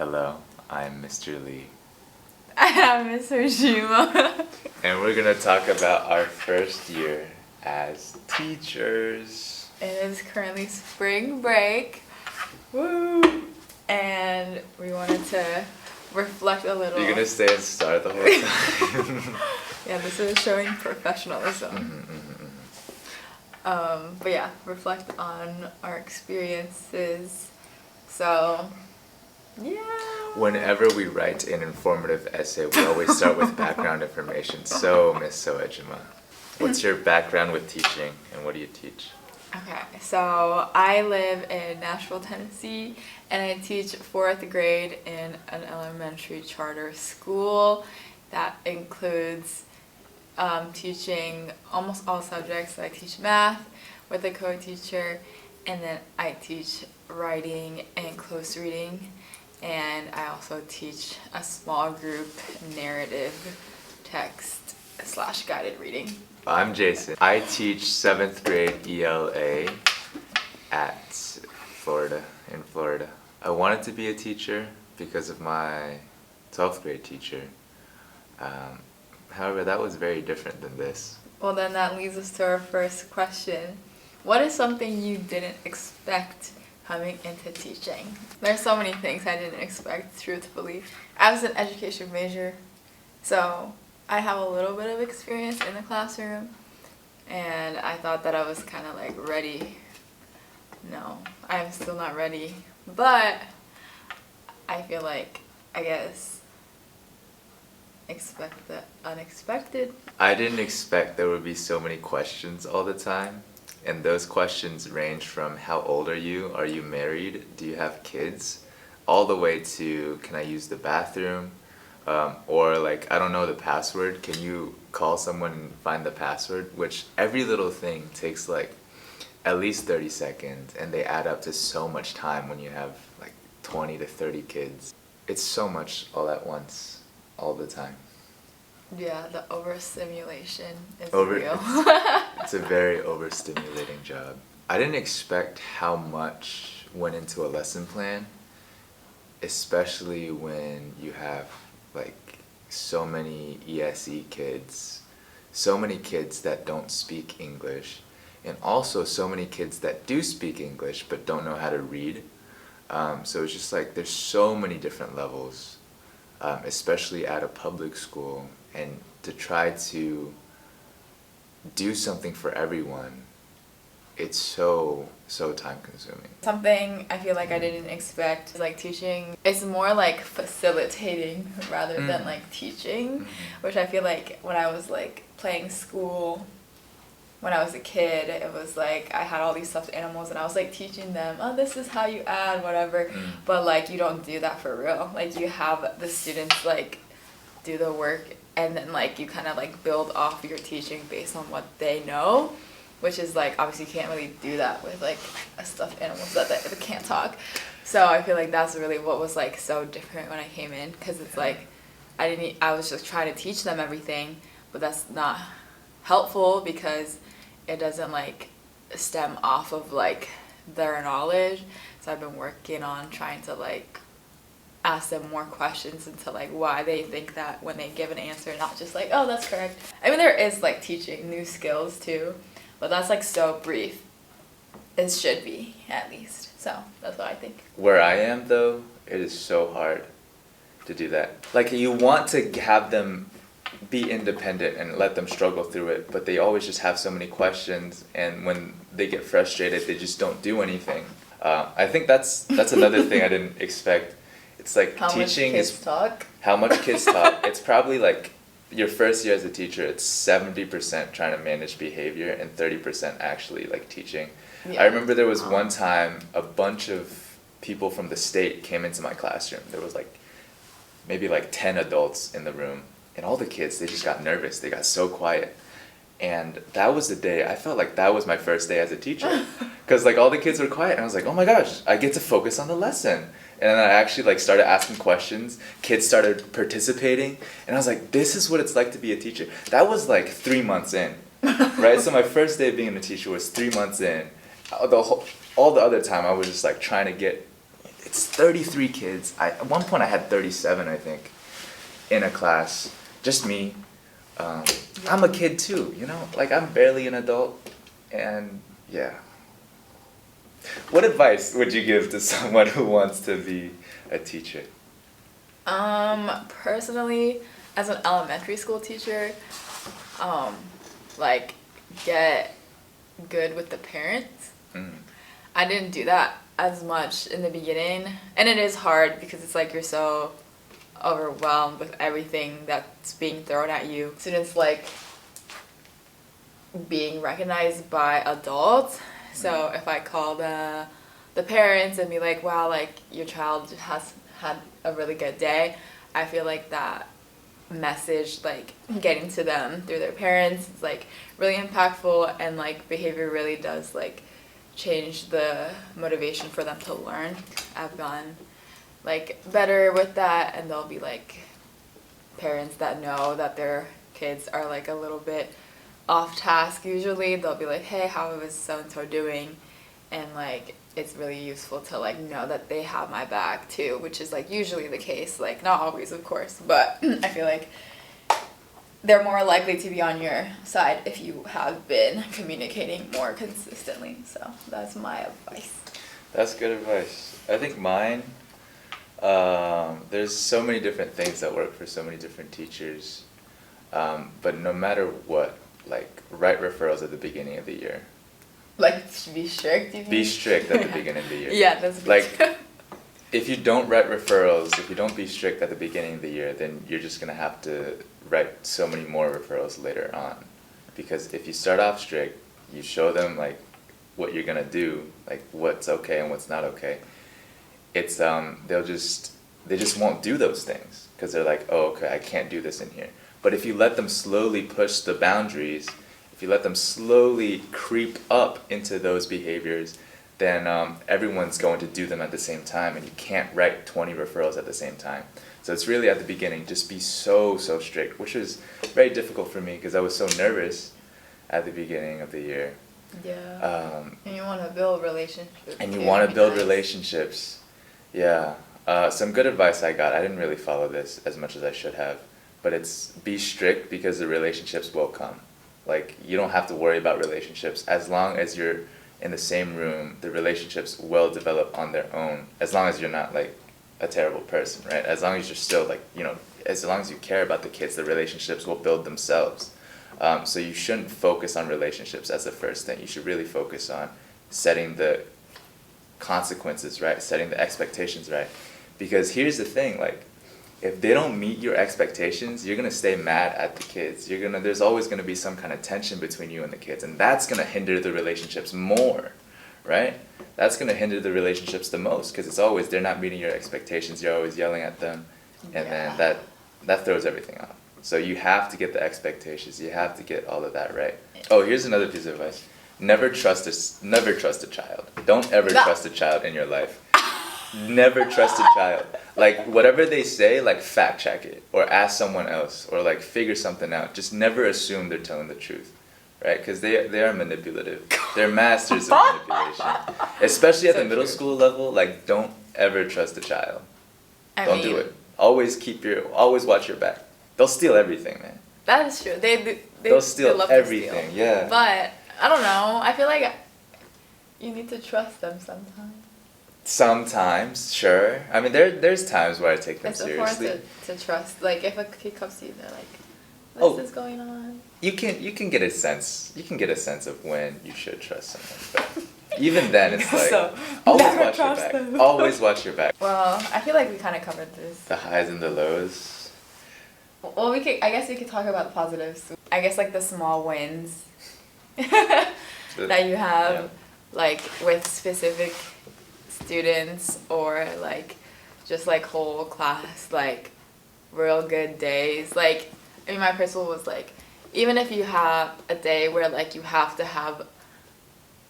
Hello, I'm Mr. Lee, I am Miss Hojima. and we're gonna talk about our first year as teachers. It is currently spring break. Woo! And we wanted to reflect a little. You're gonna stay and start the whole time. Yeah, this is showing professionalism. But yeah, reflect on our experiences. So, yeah. Whenever we write an informative essay, we always start with background information. So, Miss Soejima, what's your background with teaching, and what do you teach? Okay, so I live in Nashville, Tennessee, and I teach 4th grade in an elementary charter school. That includes teaching almost all subjects. I teach math with a co-teacher, and then I teach writing and close reading, and I also teach a small group narrative text / guided reading. I'm Jason. I teach 7th grade ELA at in Florida. I wanted to be a teacher because of my 12th grade teacher. However, that was very different than this. Well, then that leads us to our first question. What is something you didn't expect coming into teaching? There's so many things I didn't expect, truthfully. I was an education major, so I have a little bit of experience in the classroom, and I thought that I was kind of like ready. No, I'm still not ready, but I feel like, I guess, expect the unexpected. I didn't expect there would be so many questions all the time. And those questions range from how old are you? Are you married? Do you have kids? All the way to can I use the bathroom? Or like I don't know the password. Can you call someone and find the password? Which every little thing takes like at least 30 seconds, and they add up to so much time when you have like 20 to 30 kids. It's so much all at once. All the time. Yeah, the overstimulation is Over- real. It's a very overstimulating job. I didn't expect how much went into a lesson plan, especially when you have like so many ESE kids, so many kids that don't speak English, and also so many kids that do speak English but don't know how to read. So it's just like there's so many different levels. Especially at a public school, and to try to do something for everyone, it's so time consuming. Something I feel like I didn't expect is like teaching is more like facilitating rather than like teaching, which I feel like when I was like playing school when I was a kid, it was like I had all these stuffed animals and I was like teaching them, oh, this is how you add whatever, but like you don't do that for real. Like you have the students like do the work, and then like you kind of like build off your teaching based on what they know, which is like obviously you can't really do that with like a stuffed animal that can't talk. So I feel like that's really what was like so different when I came in, because it's like I was just trying to teach them everything, but that's not helpful because it doesn't like stem off of like their knowledge. So I've been working on trying to like ask them more questions into like why they think that when they give an answer, not just like, oh, that's correct. I mean, there is like teaching new skills too, but that's like so brief. It should be, at least. So that's what I think. Where I am though, it is so hard to do that. Like you want to have them be independent and let them struggle through it, but they always just have so many questions, and when they get frustrated they just don't do anything. I think that's another thing I didn't expect. It's like How teaching much kids is talk? how much kids talk. It's probably like your first year as a teacher, it's 70% trying to manage behavior and 30% actually like teaching. Yeah. I remember there was one time a bunch of people from the state came into my classroom. There was like maybe like 10 adults in the room, and all the kids, they just got nervous. They got so quiet. And that was the day, I felt like that was my first day as a teacher. Because like all the kids were quiet, and I was like, oh my gosh, I get to focus on the lesson. And then I actually like started asking questions. Kids started participating. And I was like, this is what it's like to be a teacher. That was like 3 months in, right? So my first day of being a teacher was 3 months in. All the other time I was just like trying to get it's 33 kids. At one point I had 37, I think, in a class. Just me. I'm a kid too, you know? Like, I'm barely an adult. And yeah. What advice would you give to someone who wants to be a teacher? Personally, as an elementary school teacher, like, get good with the parents. I didn't do that as much in the beginning, and it is hard because it's like you're so overwhelmed with everything that's being thrown at you. Students like being recognized by adults. So if I call the parents and be like, wow, like, your child has had a really good day, I feel like that message, like, getting to them through their parents is like really impactful, and like behavior really does like change the motivation for them to learn. I've gotten like better with that, and there'll be like parents that know that their kids are like a little bit off task. Usually they'll be like, hey, how is so and so doing? And like it's really useful to like know that they have my back too, which is like usually the case, like not always of course, but I feel like they're more likely to be on your side if you have been communicating more consistently. So that's my advice. That's good advice. I think mine, there's so many different things that work for so many different teachers, but no matter what, like, write referrals at the beginning of the year. Like, be strict, you mean? Be strict at the beginning of the year. Yeah, that's good. Like, if you don't write referrals, if you don't be strict at the beginning of the year, then you're just gonna have to write so many more referrals later on. Because if you start off strict, you show them like what you're gonna do, like what's okay and what's not okay. It's they just won't do those things because they're like, oh, okay, I can't do this in here. But if you let them slowly push the boundaries, if you let them slowly creep up into those behaviors, then everyone's going to do them at the same time, and you can't write 20 referrals at the same time. So it's really at the beginning, just be so strict, which was very difficult for me because I was so nervous at the beginning of the year. Yeah. And you want to build relationships. And you want to build relationships. Yeah. Some good advice I got, I didn't really follow this as much as I should have, but it's be strict because the relationships will come. Like, you don't have to worry about relationships. As long as you're in the same room, the relationships will develop on their own, as long as you're not like a terrible person, right? As long as you're still like, you know, as long as you care about the kids, the relationships will build themselves. So you shouldn't focus on relationships as the first thing. You should really focus on setting the consequences right, setting the expectations right. Because here's the thing, like, if they don't meet your expectations, you're gonna stay mad at the kids. There's always gonna be some kind of tension between you and the kids, and that's gonna hinder the relationships more, right? That's gonna hinder the relationships the most, because they're not meeting your expectations. You're always yelling at them, and then that throws everything off. So you have to get the expectations. You have to get all of that right. Oh, here's another piece of advice: never trust a child. Don't ever trust a child in your life. Never trust a child. Like, whatever they say, like, fact check it, or ask someone else, or like figure something out. Just never assume they're telling the truth, right? Because they are manipulative. They're masters of manipulation, especially at the middle school level. Like, don't ever trust a child. Don't do it. Always watch your back. They'll steal everything, man. That is true. They'll steal everything. Yeah. But I don't know. I feel like you need to trust them sometimes. Sometimes, sure. I mean, there's times where I take them seriously. It's important to trust. Like, if a kid comes to you, they're like, "This is going on." You can get a sense. You can get a sense of when you should trust someone. But even then, it's like always watch your back. Always watch your back. Well, I feel like we kind of covered this. The highs and the lows. Well, I guess we could talk about the positives. I guess like the small wins that you have, like with specific students, or like just like whole class, like real good days. Like, I mean, my principal was like, even if you have a day where like you have to have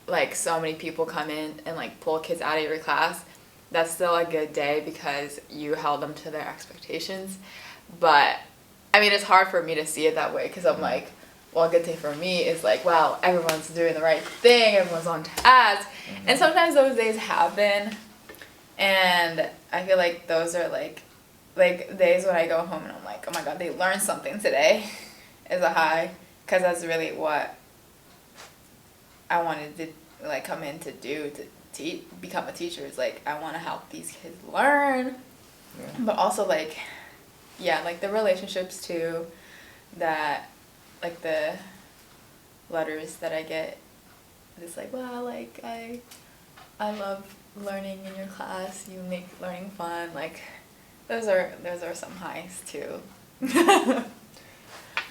like so many people come in and like pull kids out of your class, that's still a good day because you held them to their expectations. But I mean, it's hard for me to see it that way because I'm like, well, a good day for me is like, wow, everyone's doing the right thing, everyone's on task. And sometimes those days happen, And I feel like those are like days when I go home and I'm like, oh my god, they learned something today is a high, because that's really what I wanted to like come in to do, to become a teacher. Is like I want to help these kids learn, but also like, yeah, like the relationships too, that like the letters that I get, it's like, wow, like I love learning in your class, you make learning fun, like those are some highs too.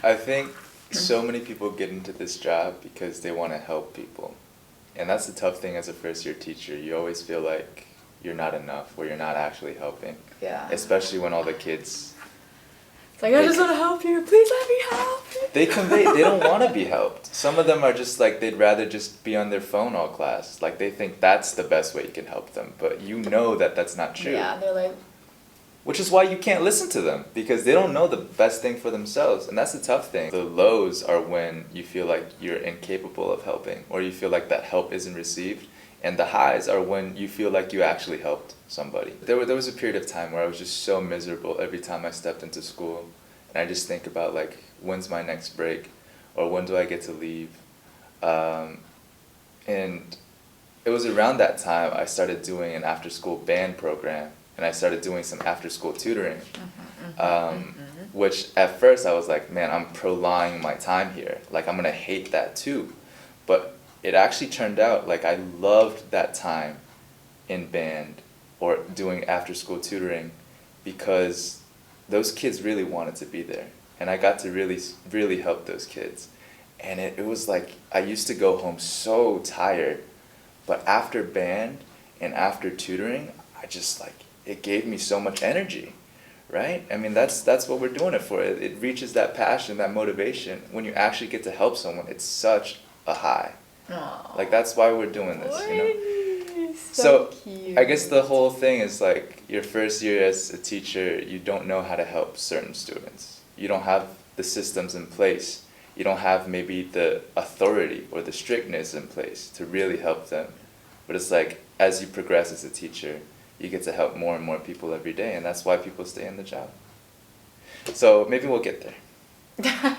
I think so many people get into this job because they want to help people. And that's the tough thing as a first year teacher. You always feel like you're not enough, or you're not actually helping. Yeah. Especially when all the kids, It's like, I just want to help you, please let me help you. they don't want to be helped. Some of them are just like, they'd rather just be on their phone all class. Like they think that's the best way you can help them. But you know that that's not true. Yeah, they're like, Which is why you can't listen to them, because they don't know the best thing for themselves. And that's the tough thing. The lows are when you feel like you're incapable of helping, or you feel like that help isn't received. And the highs are when you feel like you actually helped somebody. There was a period of time where I was just so miserable every time I stepped into school. And I just think about like, when's my next break? Or when do I get to leave? And it was around that time I started doing an after-school band program. And I started doing some after-school tutoring, which at first I was like, man, I'm prolonging my time here. Like, I'm going to hate that too. But it actually turned out like I loved that time in band or doing after-school tutoring, because those kids really wanted to be there. And I got to really, really help those kids. And it was like, I used to go home so tired, but after band and after tutoring, I just like, it gave me so much energy, right? I mean, that's what we're doing it for. It reaches that passion, that motivation. When you actually get to help someone, it's such a high. aww. Like, that's why we're doing this, you know? So cute. I guess the whole thing is like, your first year as a teacher, you don't know how to help certain students. You don't have the systems in place. You don't have maybe the authority or the strictness in place to really help them. But it's like, as you progress as a teacher, you get to help more and more people every day, and that's why people stay in the job. So maybe we'll get there.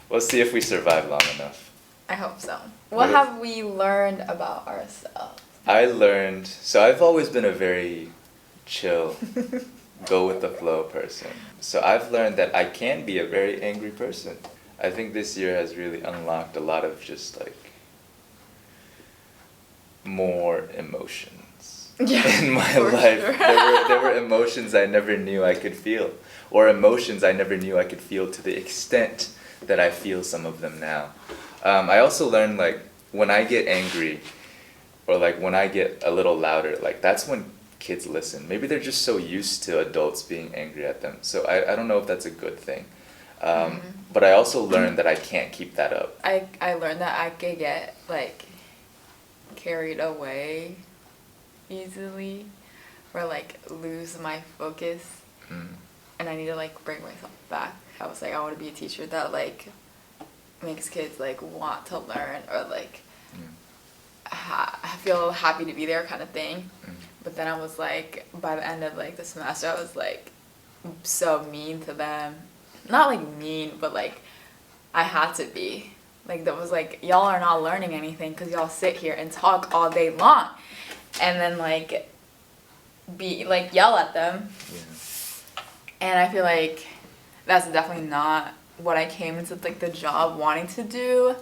We'll see if we survive long enough. I hope so. What have we learned about ourselves? So I've always been a very chill, go with the flow person. So I've learned that I can be a very angry person. I think this year has really unlocked a lot of just like more emotions. Yeah, in my for life. sure. There were emotions I never knew I could feel, or emotions I never knew I could feel to the extent that I feel some of them now. I also learned like when I get angry, or like when I get a little louder, like that's when kids listen. Maybe they're just so used to adults being angry at them. So I don't know if that's a good thing. But I also learned that I can't keep that up. I learned that I could get like carried away easily, or like lose my focus, and I need to like bring myself back. I was like, I want to be a teacher that like makes kids like want to learn, or like I feel happy to be there kind of thing. But then I was like, by the end of like the semester, I was like so mean to them. Not like mean, but like I had to be. Like that was like, y'all are not learning anything because y'all sit here and talk all day long. And then like yell at them. Yeah. And I feel like that's definitely not what I came into like the job wanting to do.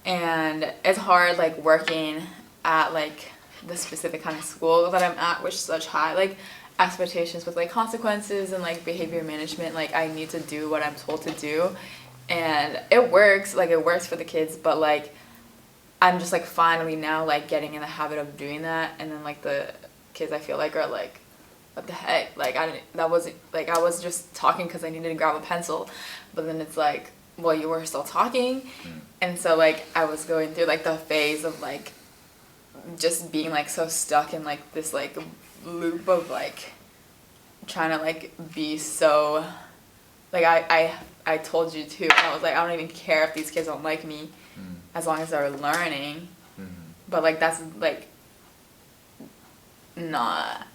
And it's hard like working at like the specific kind of school that I'm at, which is such high like expectations with like consequences and like behavior management. Like I need to do what I'm told to do, and it works for the kids, but like I'm just like finally now like getting in the habit of doing that. And then like the kids I feel like are like, what the heck, like I was just talking because I needed to grab a pencil, but then it's like, well, you were still talking. And so like I was going through like the phase of like just being like so stuck in like this like loop of like trying to like be so like I told you too, I was like, I don't even care if these kids don't like me as long as they're learning. But like that's like not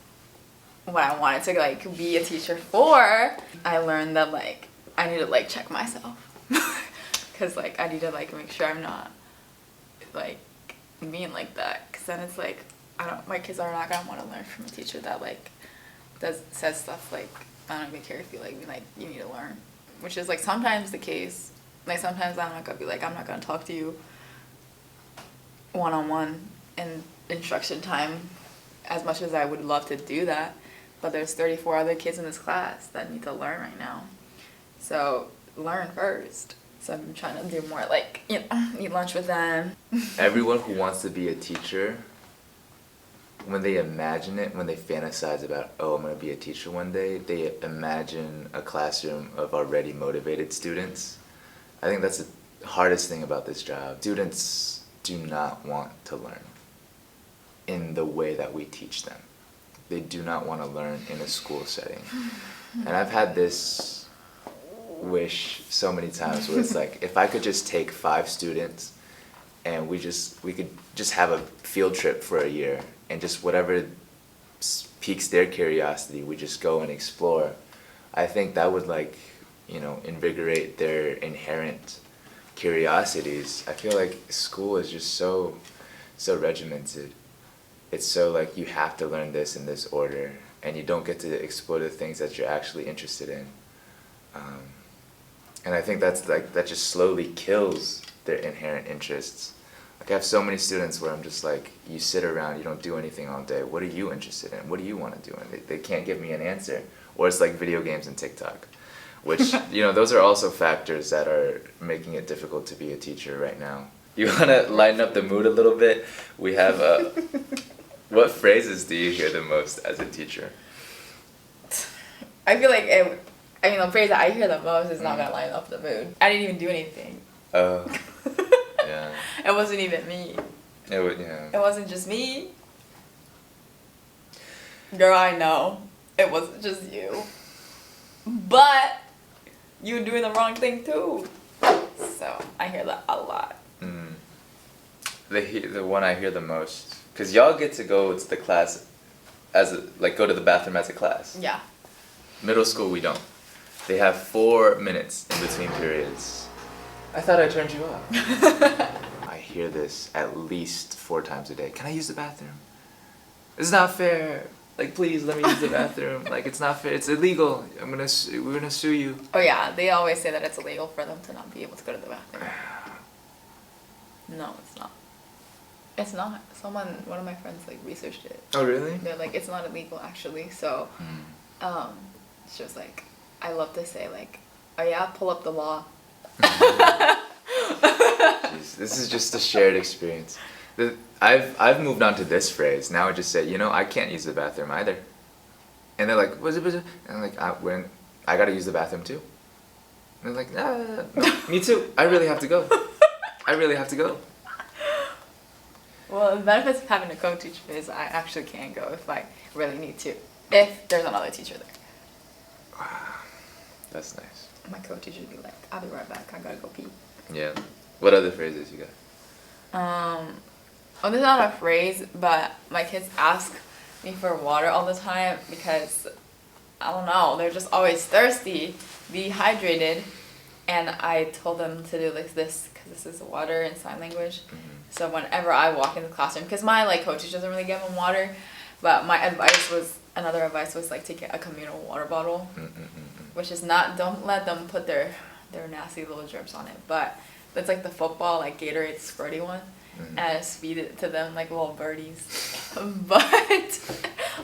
what I wanted to like be a teacher for, I learned that like I need to like check myself. Cause like I need to like make sure I'm not like being like that. Cause then it's like my kids are not gonna want to learn from a teacher that like says stuff like I don't even care if you like me, like you need to learn, which is like sometimes the case. Like sometimes I'm not gonna be like I'm not gonna talk to you one-on-one in instruction time as much as I would love to do that, but there's 34 other kids in this class that need to learn right now, so learn first. So I'm trying to do more like, you know, eat lunch with them. Everyone who wants to be a teacher, when they imagine it, when they fantasize about, oh, I'm going to be a teacher one day, they imagine a classroom of already motivated students. I think that's the hardest thing about this job. Students do not want to learn in the way that we teach them. They do not want to learn in a school setting. And I've had this wish so many times where it's like, if I could just take 5 students and we could just have a field trip for a year, and just whatever piques their curiosity, we just go and explore. I think that would like, you know, invigorate their inherent curiosities. I feel like school is just so regimented. It's so like you have to learn this in this order, and you don't get to explore the things that you're actually interested in. And I think that just slowly kills their inherent interests. Like I have so many students where I'm just like, you sit around, you don't do anything all day. What are you interested in? What do you want to do? And they can't give me an answer. Or it's like video games and TikTok, which, you know, those are also factors that are making it difficult to be a teacher right now. You want to lighten up the mood a little bit? We have, what phrases do you hear the most as a teacher? I feel like the phrase that I hear the most is not gonna lighten up the mood. I didn't even do anything. Oh, yeah. It wasn't even me. Yeah. It wasn't just me. Girl, I know. It wasn't just you. But you were doing the wrong thing too. So I hear that a lot. Mm. The one I hear the most, because y'all get to go to the class go to the bathroom as a class. Yeah. Middle school, we don't. They have 4 minutes in between periods. I thought I turned you off. I hear this at least 4 times a day. Can I use the bathroom? It's not fair. Like, please let me use the bathroom. Like, it's not fair. It's illegal. We're gonna sue you. Oh yeah, they always say that it's illegal for them to not be able to go to the bathroom. No, it's not. It's not. One of my friends like researched it. Oh really? They're like, it's not illegal actually. So, she was like, I love to say like, oh yeah, pull up the law. Jeez, this is just a shared experience. I've moved on to this phrase. Now I just say, you know, I can't use the bathroom either. And they're like, what's it? And I'm like, I gotta use the bathroom too. And they're like, no, me too. I really have to go. I really have to go. Well, the benefits of having a co-teacher is I actually can go if I really need to. If there's another teacher there. Wow, that's nice. My co-teacher would be like, I'll be right back. I gotta go pee. Yeah. What other phrases you got? Well, this is not a phrase, but my kids ask me for water all the time because, I don't know, they're just always thirsty, dehydrated, and I told them to do like this because this is water in sign language. Mm-hmm. So whenever I walk in the classroom, because my like coach doesn't really give them water, but another advice was like to get a communal water bottle, which is don't let them put their nasty little germs on it, but it's like the football like Gatorade squirty one. And I just feed it to them like little birdies, but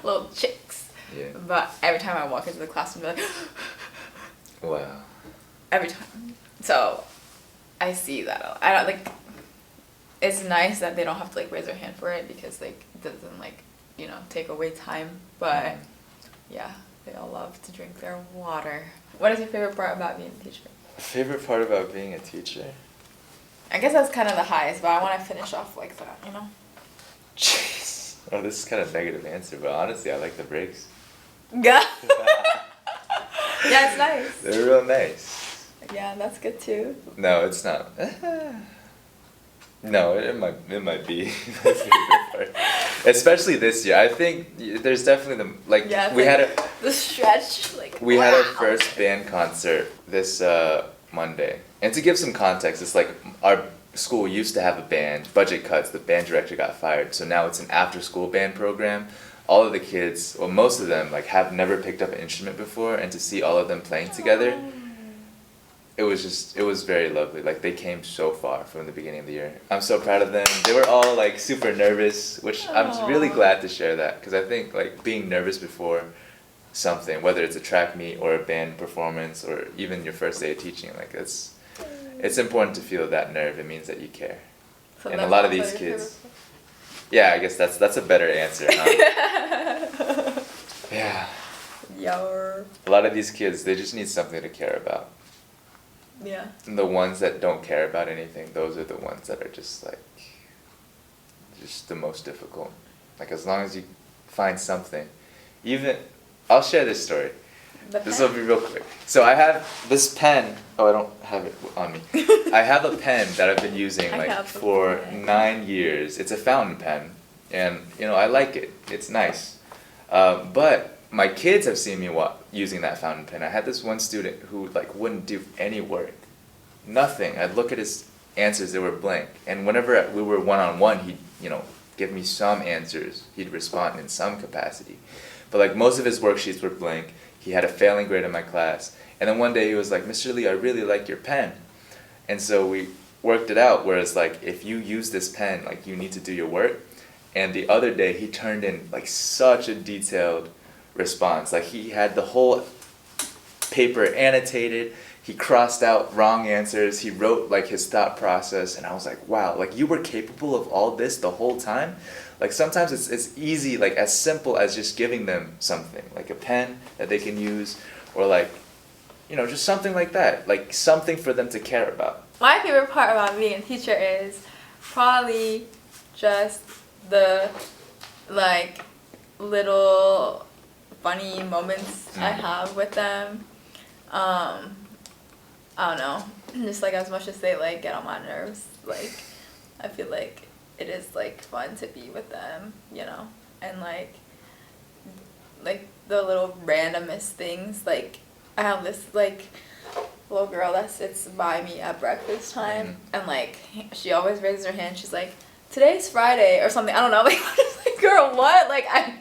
little chicks. Yeah. But every time I walk into the classroom, they're like, wow. Every time. So I see that. I don't like. It's nice that they don't have to like raise their hand for it because like it doesn't like take away time. But yeah, they all love to drink their water. What is your favorite part about being a teacher? Favorite part about being a teacher? I guess that's kind of the highest, but I want to finish off like that, Jeez. Oh, this is kind of a negative answer, but honestly, I like the breaks. Yeah. Yeah, it's nice. They're real nice. Yeah, that's good too. No, it's not. No, it might be. Especially this year. I think there's definitely Yeah, we it's had like a the stretch, like we had our wow. first band concert this Monday. And to give some context, it's like our school used to have a band, budget cuts, the band director got fired, so now it's an after school band program. All of the kids, well most of them like have never picked up an instrument before, and to see all of them playing together, it was very lovely. Like they came so far from the beginning of the year. I'm so proud of them. They were all like super nervous, which I'm really Aw. glad to share that, because I think like being nervous before something, whether it's a track meet or a band performance or even your first day of teaching, like it's important to feel that nerve. It means that you care. So And a that's lot of also these your kids, yeah, I guess that's a better answer, huh? favorite- Yeah. Your A lot of these kids, they just need something to care about. yeah. And the ones that don't care about anything, those are the ones that are just the most difficult. Like as long as you find something, even, I'll share this story. This will be real quick. So I have this pen. Oh, I don't have it on me. I have a pen that I've been using I like have a for pen. 9 years. It's a fountain pen, and I like it. It's nice. But my kids have seen me using that fountain pen. I had this one student who like wouldn't do any work, nothing. I'd look at his answers; they were blank. And whenever we were one-on-one, he'd give me some answers. He'd respond in some capacity, but like most of his worksheets were blank. He had a failing grade in my class. And then one day he was like, "Mr. Lee, I really like your pen." And so we worked it out, whereas like if you use this pen, like you need to do your work. And the other day he turned in like such a detailed response. Like he had the whole paper annotated. He crossed out wrong answers. He wrote like his thought process, and I was like, "Wow, like you were capable of all this the whole time?" Like sometimes it's easy, like as simple as just giving them something, like a pen that they can use, or like, just something like that, like something for them to care about. My favorite part about being a teacher is probably just the like little funny moments I have with them. I don't know, just like as much as they like get on my nerves, like I feel like it is like fun to be with them, and like the little randomest things. Like I have this like little girl that sits by me at breakfast time, and like she always raises her hand. She's like, "Today's Friday" or something. I don't know. Like I'm just like, girl, what? Like I.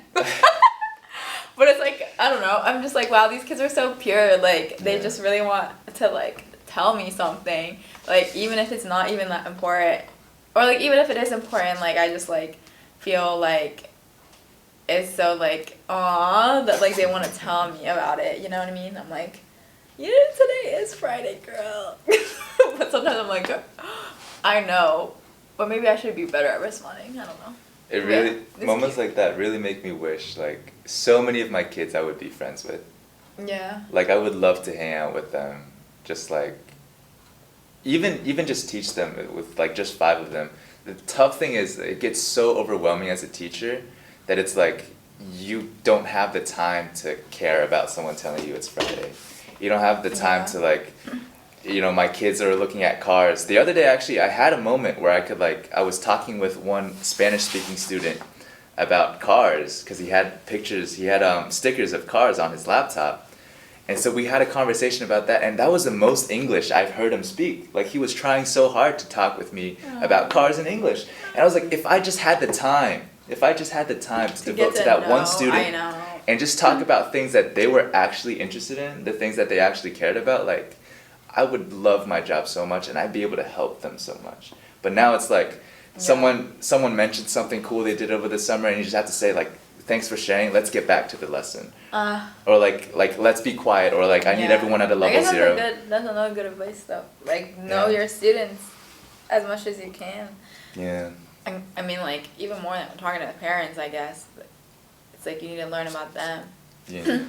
But it's like, I don't know. I'm just like, wow, these kids are so pure. Like they just really want to like tell me something. Like even if it's not even that important, or like even if it is important, like I just like feel like it's so like aw that like they want to tell me about it. You know what I mean? I'm like, today is Friday, girl. But sometimes I'm like, I know, but maybe I should be better at responding. I don't know. It really, it's moments cute. like that really make me wish, like, so many of my kids I would be friends with. Yeah. Like, I would love to hang out with them, just like, even just teach them with, like, just 5 of them. The tough thing is, it gets so overwhelming as a teacher that it's like, you don't have the time to care about someone telling you it's Friday. You don't have the time to, like, my kids are looking at cars. The other day, actually, I had a moment where I was talking with one Spanish-speaking student about cars, because he had stickers of cars on his laptop. And so we had a conversation about that, and that was the most English I've heard him speak. Like, he was trying so hard to talk with me about cars in English. And I was like, if I just had the time to devote to that one student, I know. and just talk about things that they were actually interested in, the things that they actually cared about, like, I would love my job so much, and I'd be able to help them so much. But now it's like, someone mentioned something cool they did over the summer, and you just have to say like, "Thanks for sharing. Let's get back to the lesson." Or like let's be quiet, or like I need everyone at a level 0. That's another good advice though. Like know your students as much as you can. Yeah. I mean like even more than talking to the parents, I guess. It's like you need to learn about them. Yeah.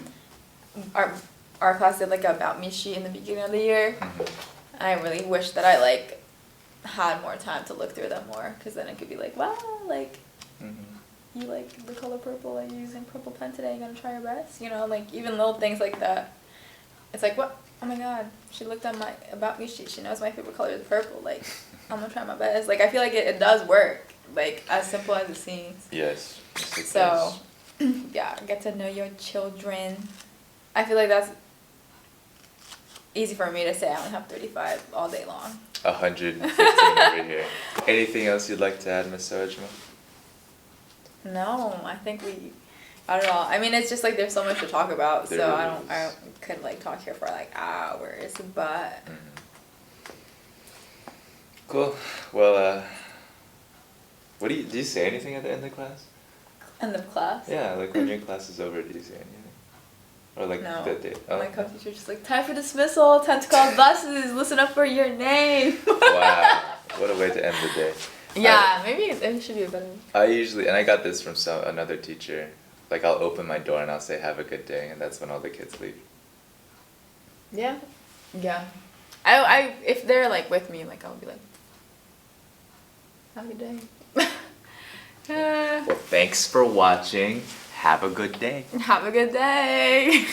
Our class did like a about me sheet in the beginning of the year. Mm-hmm. And I really wish that I like had more time to look through them more, because then it could be like, wow, like you like the color purple, like you're using purple pen today, you're gonna try your best, like even little things like that. It's like, what? Oh my god, she looked at my about me sheet, she knows my favorite color is purple, like I'm gonna try my best. Like I feel like it does work. Like as simple as it seems. Yes. Yes, it So, does. yeah, get to know your children. I feel like that's easy for me to say. I only have 35 all day long. 115 over here. Anything else you'd like to add, Miss Sojima? No, I think I don't know. I mean, it's just like there's so much to talk about, There so really I is. could like talk here for like hours, but Cool. Well, what do you say anything at the end of class? end of class. Yeah, like when your class is over, do you say anything? Or like No. the day? Oh. My co-teacher's just like, time for dismissal, time to call buses, listen up for your name. Wow, what a way to end the day. Yeah, maybe it should be a better. I usually, and I got this from another teacher. Like I'll open my door and I'll say "Have a good day," and that's when all the kids leave. Yeah. Yeah. I if they're like with me, like I'll be like, have a good day. Well, thanks for watching. Have a good day. Have a good day.